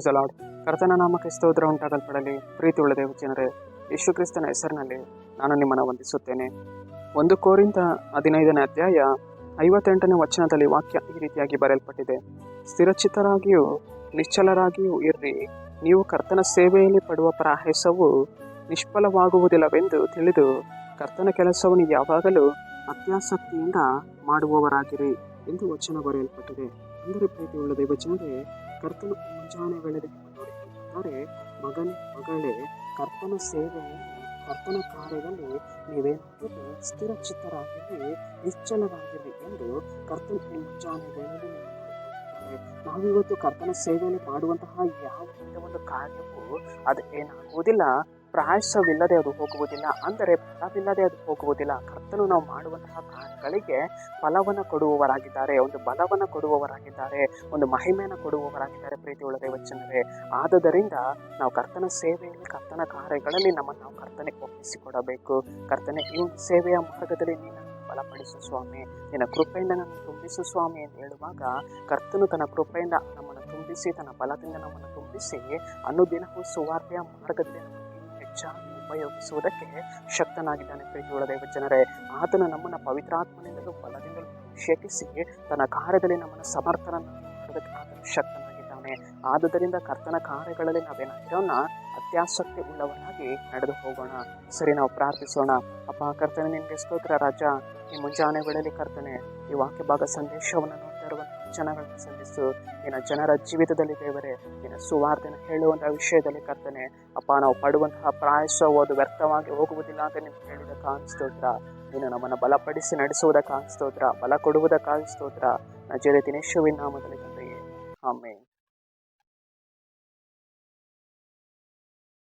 Praise the lord. ಕರ್ತನ ನಾಮಕ್ಕೆ ಸ್ತೋತ್ರ ಉಂಟಾಗಲ್ಪಡಲಿ. ಪ್ರೀತಿ ಉಳ್ಳ ದೇವ ಜನರೇ, ಯೇಸು ಕ್ರಿಸ್ತನ ಹೆಸರಿನಲ್ಲಿ ನಾನು ನಿಮ್ಮನ್ನು ವಂದಿಸುತ್ತೇನೆ. 1 ಕೊರಿಂಥ 15ನೇ ಅಧ್ಯಾಯ 58ನೇ ವಚನದಲ್ಲಿ ವಾಕ್ಯ ಈ ರೀತಿಯಾಗಿ ಬರೆಯಲ್ಪಟ್ಟಿದೆ. ಸ್ಥಿರಚಿತ್ತರಾಗಿಯೂ ನಿಶ್ಚಲರಾಗಿಯೂ ಇರ್ರಿ. ನೀವು ಕರ್ತನ ಸೇವೆಯಲ್ಲಿ ಪಡುವ ಪ್ರಯಾಸವು ನಿಷ್ಫಲವಾಗುವುದಿಲ್ಲವೆಂದು ತಿಳಿದು ಕರ್ತನ ಕೆಲಸವನ್ನು ಯಾವಾಗಲೂ ಅತ್ಯಾಸಕ್ತಿಯಿಂದ ಮಾಡುವವರಾಗಿರಿ ಎಂದು ವಚನ ಬರೆಯಲ್ಪಟ್ಟಿದೆ. ಅಂದರೆ ಪ್ರೀತಿ ಉಳ್ಳ ದೇವ ಜನರೇ, ಕರ್ತನ ಮುಂಜಾನೆ ವೇಳೆಯಲ್ಲಿ ನೋಡಿಕೊಂಡರೆ, ಮಗನೇ ಮಗಳೇ, ಕರ್ತನ ಸೇವೆಯಲ್ಲಿ ಕರ್ತನ ಕಾರ್ಯದಲ್ಲಿ ನೀವೇನಾದರೂ ಸ್ಥಿರಚಿತ್ತರಾಗಿರಿ, ನಿಶ್ಚಲರಾಗಿರಿ ಎಂದು ಕರ್ತನ ಮುಂಜಾನೆ ವೇಳೆಯಲ್ಲಿ ನಾವಿವತ್ತು ಕರ್ತನ ಸೇವೆಯಲ್ಲಿ ಮಾಡುವಂತಹ ಯಾವ ಒಂದು ಕಾರ್ಯವೂ ಅದು ಏನಾಗುವುದಿಲ್ಲ, ಪ್ರಯಾಸವಿಲ್ಲದೆ ಅದು ಹೋಗುವುದಿಲ್ಲ. ಅಂದರೆ ಫಲವಿಲ್ಲದೆ ಅದು ಹೋಗುವುದಿಲ್ಲ. ಕರ್ತನು ನಾವು ಮಾಡುವಂತಹ ಕಾರ್ಯಗಳಿಗೆ ಫಲವನ್ನು ಕೊಡುವವರಾಗಿದ್ದಾರೆ, ಒಂದು ಬಲವನ್ನು ಕೊಡುವವರಾಗಿದ್ದಾರೆ, ಒಂದು ಮಹಿಮೆಯನ್ನು ಕೊಡುವವರಾಗಿದ್ದಾರೆ. ಪ್ರೀತಿ ಉಳ್ಳ ದೇವ ಜನರೇ, ಆದುದರಿಂದ ನಾವು ಕರ್ತನ ಸೇವೆಯಲ್ಲಿ ಕರ್ತನ ಕಾರ್ಯಗಳಲ್ಲಿ ನಮ್ಮನ್ನು ನಾವು ಕರ್ತನಿಗೆ ಒಪ್ಪಿಸಿಕೊಡಬೇಕು. ಕರ್ತನೆ, ಈ ಒಂದು ಸೇವೆಯ ಮಾರ್ಗದಲ್ಲಿ ನೀನು ಬಲಪಡಿಸು ಸ್ವಾಮಿ, ನಿನ್ನ ಕೃಪೆಯಿಂದ ನನ್ನ ತುಂಬಿಸು ಸ್ವಾಮಿ ಎಂದು ಹೇಳುವಾಗ, ಕರ್ತನು ತನ್ನ ಕೃಪೆಯಿಂದ ನಮ್ಮನ್ನು ತುಂಬಿಸಿ, ತನ್ನ ಬಲದಿಂದ ನಮ್ಮನ್ನು ತುಂಬಿಸಿ, ಅನುದಿನವೂ ಸುವಾರ್ತೆಯ ಮಾರ್ಗದಲ್ಲಿ ನಮ್ಮನ್ನು ಹೆಚ್ಚಾಗಿ ಉಪಯೋಗಿಸುವುದಕ್ಕೆ ಶಕ್ತನಾಗಿದ್ದಾನೆ. ಪ್ರೀತಿ ಉಳ್ಳ ದೇವ ಜನರೇ, ಆತನು ನಮ್ಮನ್ನು ಪವಿತ್ರಾತ್ಮನಿಂದಲೂ ಬಲದಿಂದಲೂ ಅಭಿಷೇಕಿಸಿ ತನ್ನ ಕಾರ್ಯದಲ್ಲಿ ನಮ್ಮನ್ನು ಸಮರ್ಥನನ್ನು ಮಾಡೋದಕ್ಕೆ ಆತನು ಶಕ್ತನಾಗಿದ್ದಾನೆ. ಆದುದರಿಂದ ಕರ್ತನ ಕಾರ್ಯಗಳಲ್ಲಿ ನಾವೇನಾಗಿರೋಣ, ಅತ್ಯಾಸಕ್ತಿ ಉಳ್ಳವರಾಗಿ ನಡೆದು ಹೋಗೋಣ. ಸರಿ, ನಾವು ಪ್ರಾರ್ಥಿಸೋಣ. ಅಪ್ಪ ಕರ್ತನೆ, ನಿನಗೆ ಸ್ತೋತ್ರ ರಾಜ. ಈ ಮುಂಜಾನೆ ವೇಳೆಯಲ್ಲಿ ಕರ್ತನೆ, ಈ ವಾಕ್ಯ ಭಾಗ ಸಂದೇಶವನ್ನು ನೋಡ್ತಾ ಇರುವ ಜನಗಳನ್ನು ಸಂಧಿಸು. ನಿನ್ನ ಜನರ ಜೀವಿತದಲ್ಲಿ ದೇವರೇ, ನಿನ್ನ ಸುವಾರ್ತೆನ ಹೇಳುವಂತಹ ವಿಷಯದಲ್ಲಿ ಕರ್ತನೆ, ಅಪ್ಪ ನಾವು ಪಡುವಂತಹ ಪ್ರಯಾಸವು ಅದು ವ್ಯರ್ಥವಾಗಿ ಹೋಗುವುದಿಲ್ಲ ಅಂತ ನೀನು ಹೇಳಿದಕ್ಕಾಗಿ ಸ್ತೋತ್ರ. ನೀನು ನಮ್ಮನ್ನು ಬಲಪಡಿಸಿ ನಡೆಸುವುದಕ್ಕಾಗಿ ಸ್ತೋತ್ರ, ಬಲ ಕೊಡುವುದಕ್ಕಾಗಿ ಸ್ತೋತ್ರ. ನಜರೇತಿನ ಯೇಸುವಿನ ನಾಮದಲ್ಲಿ ತಂದೆಯೇ, ಆಮೆನ್.